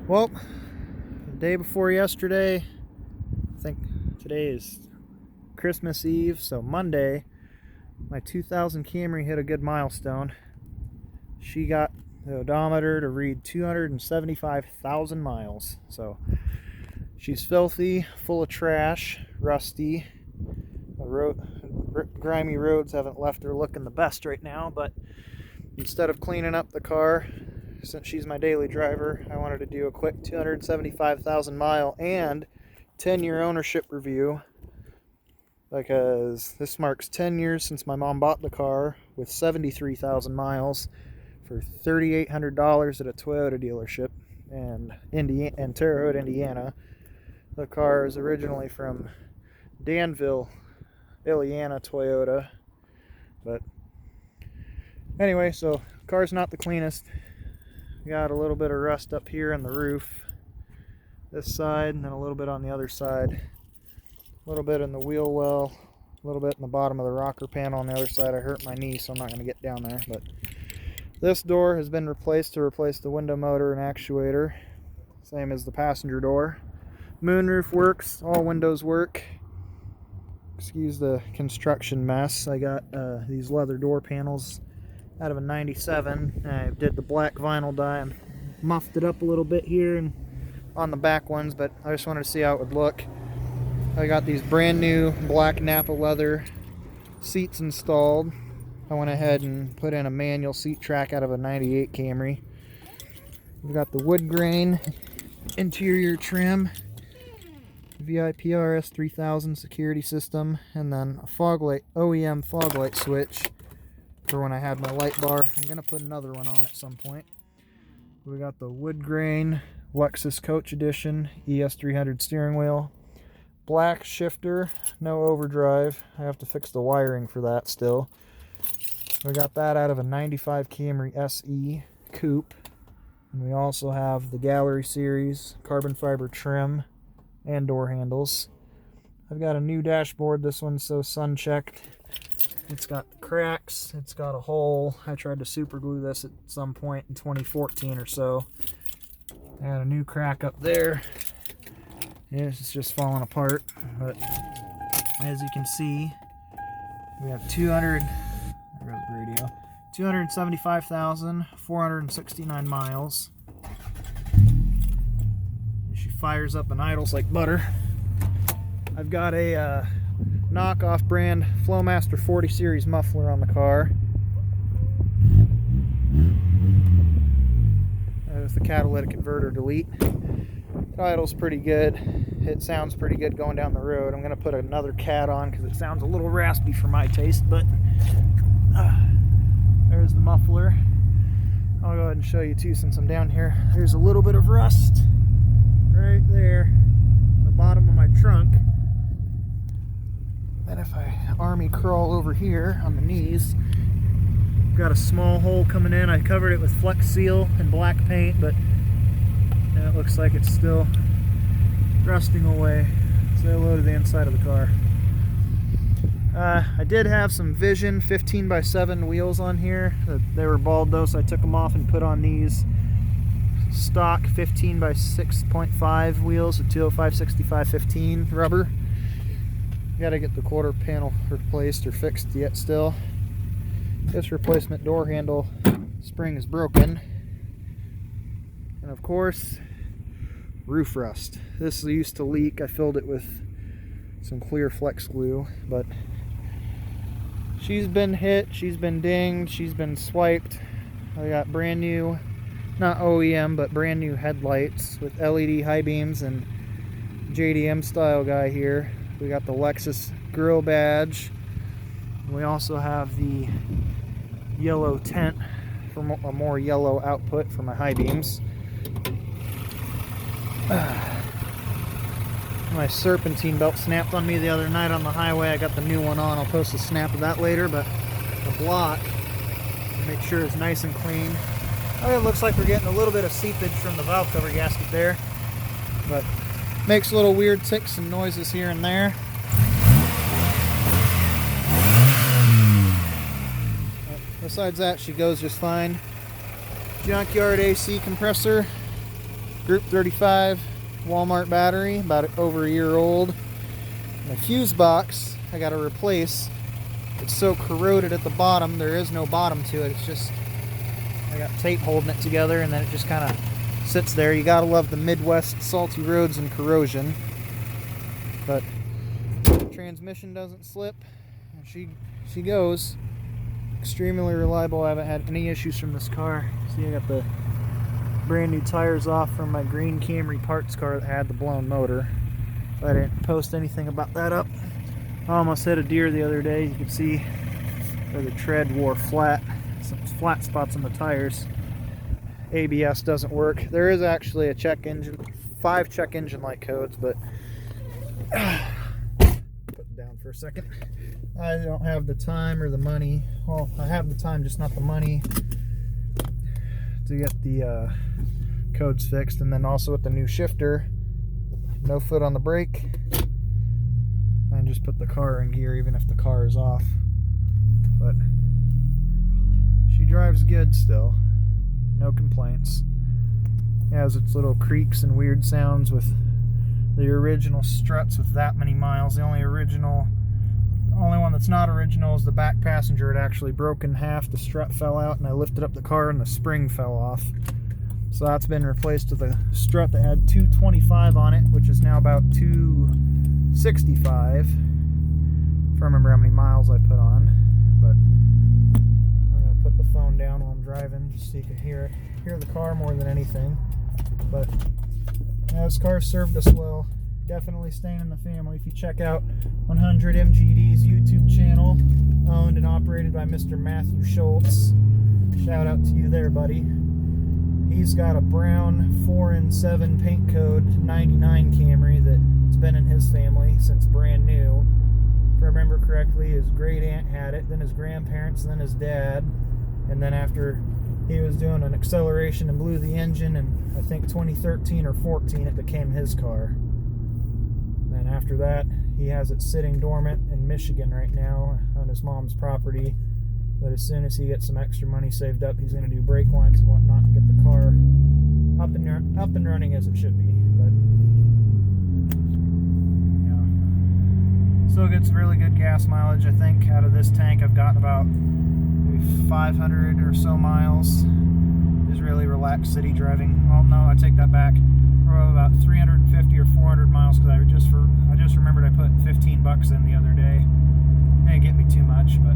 Well, the day before yesterday, I think today is Christmas Eve, so Monday, my 2000 Camry hit a good milestone. She got the odometer to read 275,000 miles. So she's filthy, full of trash, rusty. The grimy roads haven't left her looking the best right now, but instead of cleaning up the car, since she's my daily driver, I wanted to do a quick 275,000 mile and 10-year ownership review, because this marks 10 years since my mom bought the car with 73,000 miles for $3,800 at a Toyota dealership in Terre Haute, Indiana. The car is originally from Danville, Indiana Toyota, but anyway, so the car's not the cleanest. Got a little bit of rust up here on the roof, this side, and then a little bit on the other side. A little bit in the wheel well, a little bit in the bottom of the rocker panel on the other side. I hurt my knee, so I'm not going to get down there. But this door has been replaced to replace the window motor and actuator, same as the passenger door. Moonroof works, all windows work. Excuse the construction mess. I got these leather door panels out of a 97. I did the black vinyl dye and muffed it up a little bit here and on the back ones, but I just wanted to see how it would look. I got these brand new black Napa leather seats installed. I went ahead and put in a manual seat track out of a 98 Camry. We've got the wood grain interior trim, VIP RS 3000 security system, and then a fog light, OEM fog light switch for when I had my light bar. I'm going to put another one on at some point. We got the wood grain Lexus Coach Edition ES300 steering wheel. Black shifter, no overdrive. I have to fix the wiring for that still. We got that out of a 95 Camry SE Coupe. And we also have the Gallery Series carbon fiber trim and door handles. I've got a new dashboard. This one's so sun checked. It's got cracks, it's got a hole. I tried to super glue this at some point in 2014 or so. I had a new crack up there. It's just falling apart, but as you can see, we have 275,469 miles. She fires up and idles like butter. I've got a knockoff brand Flowmaster 40 series muffler on the car. There's the catalytic converter delete. It idles pretty good. It sounds pretty good going down the road. I'm going to put another cat on because it sounds a little raspy for my taste, but there's the muffler. I'll go ahead and show you too since I'm down here. There's a little bit of rust right there at the bottom of my trunk. Then if I army crawl over here on the knees, got a small hole coming in. I covered it with Flex Seal and black paint, but it looks like it's still rusting away. Say hello to the inside of the car. I did have some Vision 15x7 wheels on here. They were bald though, so I took them off and put on these stock 15x6.5 wheels with 205/65/15 rubber. Got to get the quarter panel replaced or fixed yet still. This replacement door handle spring is broken. And of course, roof rust. This used to leak. I filled it with some clear flex glue, but she's been hit, she's been dinged, she's been swiped. I got brand new, not OEM, but brand new headlights with LED high beams and JDM style guy here. We got the Lexus grill badge. We also have the yellow tint for a more yellow output for my high beams. My serpentine belt snapped on me the other night on the highway. I got the new one on. I'll post a snap of that later, but the block, make sure it's nice and clean. Oh, it looks like we're getting a little bit of seepage from the valve cover gasket there, but makes little weird ticks and noises here and there. But besides that, she goes just fine. Junkyard AC compressor. Group 35 Walmart battery, about over a year old. My fuse box I got to replace. It's so corroded at the bottom, there is no bottom to it. It's just, I got tape holding it together, and then it just kind of sits there. You gotta love the Midwest salty roads and corrosion. But transmission doesn't slip. She goes. Extremely reliable. I haven't had any issues from this car. See, I got the brand new tires off from my green Camry parts car that had the blown motor. I didn't post anything about that up. I almost hit a deer the other day. You can see where the tread wore flat. Some flat spots on the tires. ABS doesn't work. There is actually a check engine, 5 check engine light codes, but put it down for a second. I don't have the time or the money. Well, I have the time, just not the money to get the codes fixed. And then also with the new shifter, no foot on the brake, and just put the car in gear even if the car is off. But she drives good still. No complaints. It has its little creaks and weird sounds with the original struts with that many miles. The only one that's not original is the back passenger. It actually broke in half. The strut fell out, and I lifted up the car and the spring fell off. So that's been replaced with a strut that had 225 on it, which is now about 265. If I remember how many miles I put on. But I'm going to put the phone down while I'm driving just so you can hear the car more than anything. But yeah, this car served us well. Definitely staying in the family. If you check out 100 MGD's YouTube channel, owned and operated by Mr. Matthew Schultz. Shout out to you there, buddy. He's got a brown 4N7 paint code 99 Camry that's been in his family since brand new. If I remember correctly, his great aunt had it, then his grandparents, then his dad, and then after he was doing an acceleration and blew the engine in, I think, 2013 or 14, it became his car. And after that, he has it sitting dormant in Michigan right now on his mom's property. But as soon as he gets some extra money saved up, he's going to do brake lines and whatnot and get the car up and running as it should be. But yeah, still gets really good gas mileage. I think out of this tank, I've gotten about maybe 500 or so miles. Is really relaxed city driving. Well, no, I take that back. We're about 350 or 400 miles because I just remembered I put 15 bucks in the other day. Didn't get me too much, but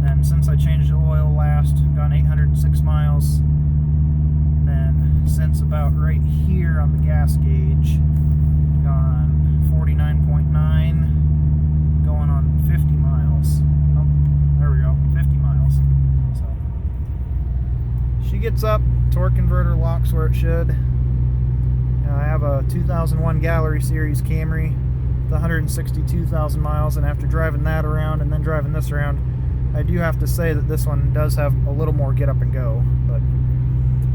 then since I changed the oil last, gone 806 miles. And then since about right here on the gas gauge, gone 49.9, going on 50 miles. Oh, there we go, 50 miles. So she gets up, torque converter locks where it should. I have a 2001 Gallery Series Camry with 162,000 miles, and after driving that around and then driving this around, I do have to say that this one does have a little more get up and go. But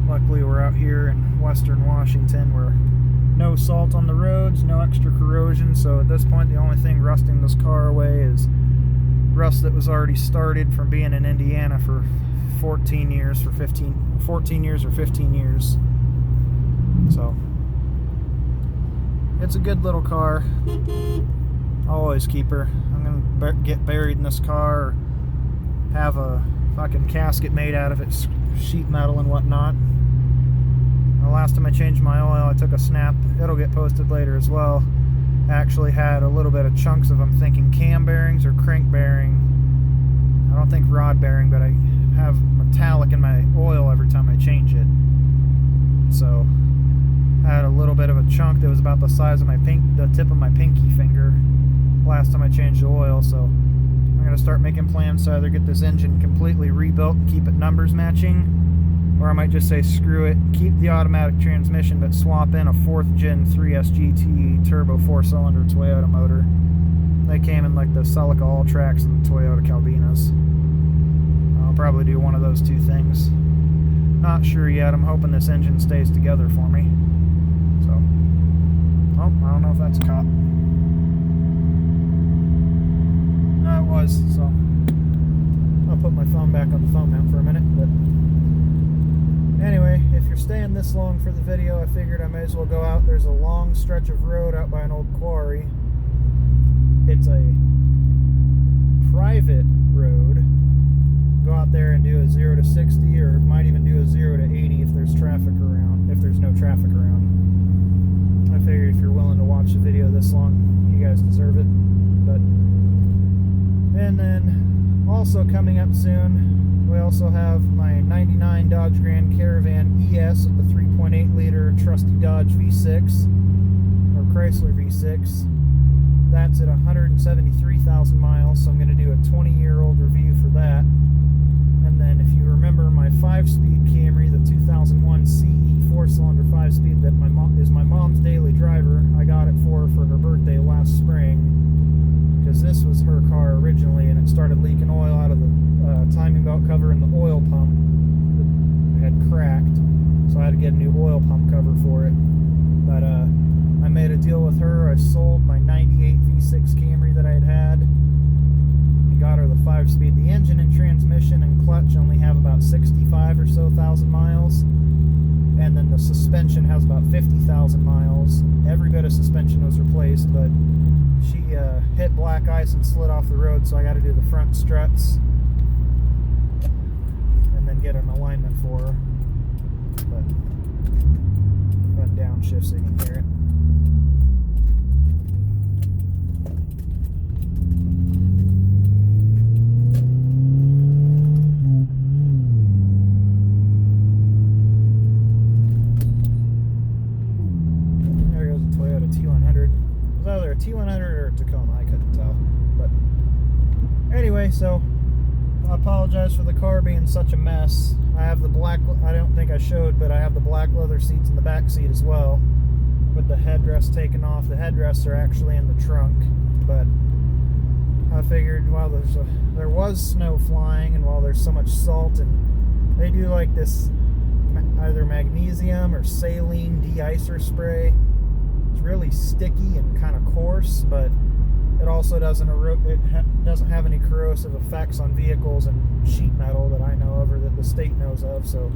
luckily we're out here in western Washington where no salt on the roads, no extra corrosion, so at this point the only thing rusting this car away is rust that was already started from being in Indiana for 14 years or 15 years. So it's a good little car. I'll always keep her. I'm gonna get buried in this car, or have a fucking casket made out of it, sheet metal and whatnot. The last time I changed my oil, I took a snap. It'll get posted later as well. I actually had a little bit of chunks of, I'm thinking, cam bearings or crank bearing. I don't think rod bearing, but I have metallic in my oil every time I change it. So I had a little bit of a chunk that was about the size of the tip of my pinky finger last time I changed the oil. So I'm going to start making plans to either get this engine completely rebuilt and keep it numbers matching, or I might just say screw it, keep the automatic transmission but swap in a 4th gen 3S GT turbo 4-cylinder Toyota motor. They came in like the Celica All-Tracks and the Toyota Calvinas. I'll probably do one of those two things. Not sure yet. I'm hoping this engine stays together for me. So, oh, I don't know if that's a cop. No, it was, so I'll put my phone back on the phone mount for a minute. But Anyway, if you're staying this long for the video, I figured I may as well go out. There's a long stretch of road out by an old quarry. It's a private road. Go out there and do a 0 to 60, or might even do a 0 to 80 if there's traffic around, if there's no traffic around. I figured if you're willing to watch the video this long, you guys deserve it. And then also coming up soon, we also have my 99 Dodge Grand Caravan ES with the 3.8 liter trusty Dodge V6 or Chrysler V6. That's at 173,000 miles, so I'm going to do a 20-year-old review for that. And then if you remember my 5-speed Camry, the 2001 CE 4-cylinder 5-speed that is my mom's daily driver, I got it for her birthday last spring, because this was her car originally, and it started leaking oil out of the timing belt cover, and the oil pump had cracked, so I had to get a new oil pump cover for it. But I made a deal with her. I sold my 98 V6 Camry that I had and got her the 5-speed. The engine and transmission and clutch only have about 65 or so thousand miles, and then the suspension has about 50,000 miles. Every bit of suspension was replaced, but she hit black ice and slid off the road, so I got to do the front struts and then get an alignment for her. But run downshift so you can hear it. There goes a Toyota T100. It was either a T100 or a Tacoma, I couldn't tell. But anyway, so I apologize for the car being such a mess. I have the black, I don't think I showed, but I have the black leather seats in the back seat as well, with the headrest taken off. The headrests are actually in the trunk, but I figured while there was snow flying, and while there's so much salt, and they do like this either magnesium or saline de-icer spray. It's really sticky and kind of coarse, but it also doesn't have any corrosive effects on vehicles and sheet metal that I know of, or that the state knows of. So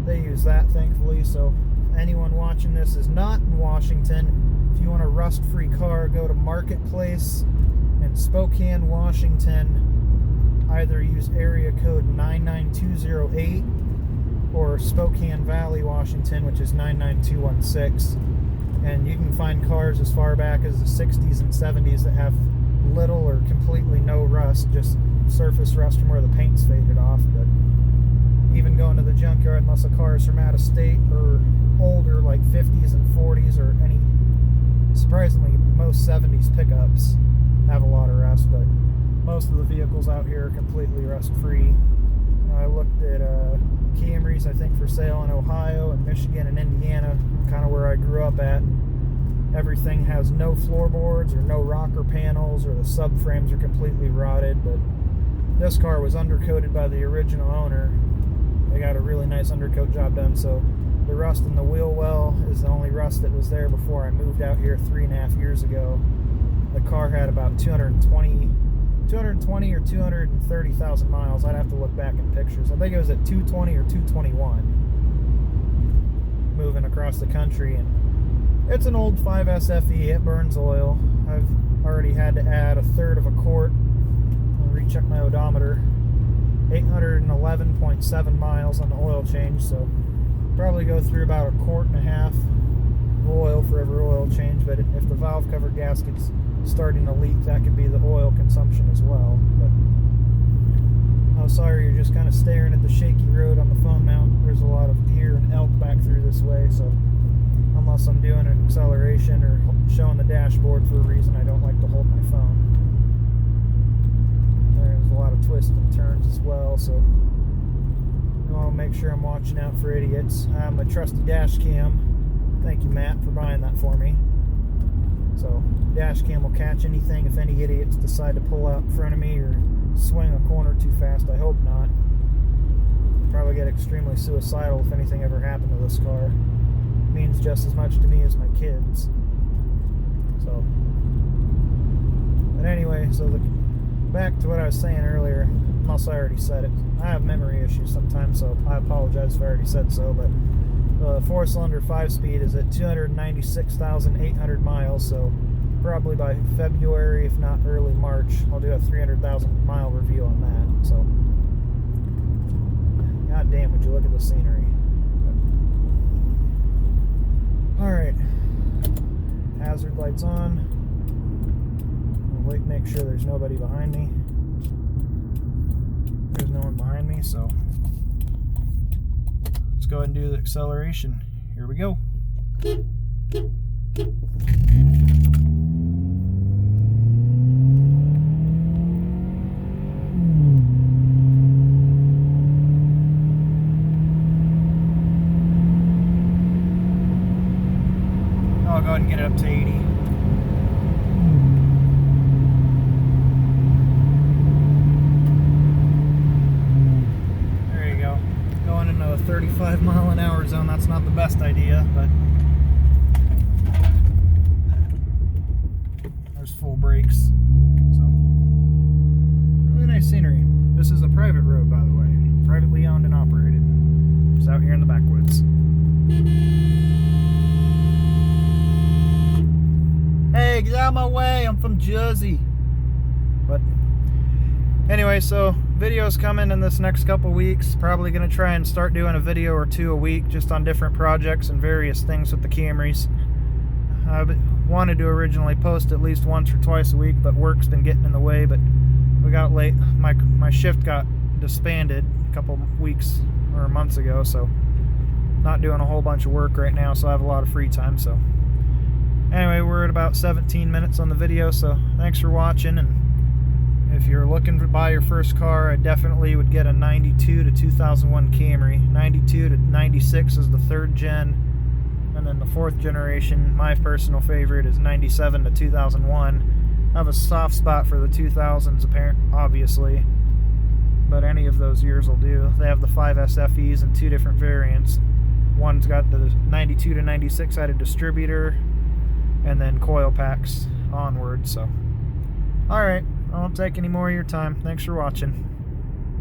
they use that, thankfully. So anyone watching this is not in Washington, if you want a rust-free car, go to Marketplace in Spokane, Washington. Either use area code 99208 or Spokane Valley, Washington, which is 99216. And you can find cars as far back as the 60s and 70s that have little or completely no rust, just surface rust from where the paint's faded off. But even going to the junkyard, unless a car is from out of state or older, like 50s and 40s, or any, surprisingly, most 70s pickups have a lot of rust, but most of the vehicles out here are completely rust-free. I looked at Camrys, I think, for sale in Ohio and Michigan and Indiana, kind of where I grew up at. Everything has no floorboards or no rocker panels, or the subframes are completely rotted. But this car was undercoated by the original owner. They got a really nice undercoat job done, so the rust in the wheel well is the only rust that was there before I moved out here 3.5 years ago. The car had about 220 or 230,000 miles. I'd have to look back in pictures. I think it was at 220 or 221 moving across the country. And it's an old 5S FE. It burns oil. I've already had to add 1/3 of a quart. I'll recheck my odometer. 811.7 miles on the oil change, so probably go through about 1.5 quarts of oil for every oil change. But if the valve cover gasket's starting to leak, that could be the oil consumption as well. But oh, sorry, you're just kind of staring at the shaky road on the phone mount. There's a lot of deer and elk back through this way, so unless I'm doing an acceleration or showing the dashboard for a reason, I don't like to hold my phone. There's a lot of twists and turns as well, so I want to make sure I'm watching out for idiots. My trusty dash cam, thank you, Matt, for buying that for me. So dash cam will catch anything if any idiots decide to pull out in front of me or swing a corner too fast. I hope not. Probably get extremely suicidal if anything ever happened to this car. It means just as much to me as my kids. So, but anyway, so back to what I was saying earlier. unless I already said it. I have memory issues sometimes, so I apologize if I already said so, but the 4-cylinder 5-speed is at 296,800 miles, so probably by February, if not early March, I'll do a 300,000 mile review on that. So, god damn, would you look at the scenery. Alright, hazard lights on. I'll wait, make sure there's nobody behind me. There's no one behind me, so let's go ahead and do the acceleration. Here we go. I'll go ahead and get it up to 80. There you go. Going into a 35-mile-an-hour zone. That's not the best idea, but there's full brakes. So, really nice scenery. This is a private road, by the way. Privately owned and operated. Just out here in the backwoods. Hey, get out of my way, I'm from Jersey. But anyway, so videos coming in this next couple weeks. Probably going to try and start doing a video or two a week just on different projects and various things with the Camrys. I wanted to originally post at least once or twice a week, but work's been getting in the way. But we got late. My shift got disbanded a couple weeks or months ago, so not doing a whole bunch of work right now, so I have a lot of free time. So anyway, we're at about 17 minutes on the video, so thanks for watching. And if you're looking to buy your first car, I definitely would get a 92 to 2001 Camry. 92 to 96 is the 3rd gen, and then the 4th generation, my personal favorite, is 97 to 2001. I have a soft spot for the 2000s, obviously, but any of those years will do. They have the 5 SFEs in 2 different variants. One's got the 92 to 96 at a distributor, and then coil packs onward. So alright, I won't take any more of your time. Thanks for watching.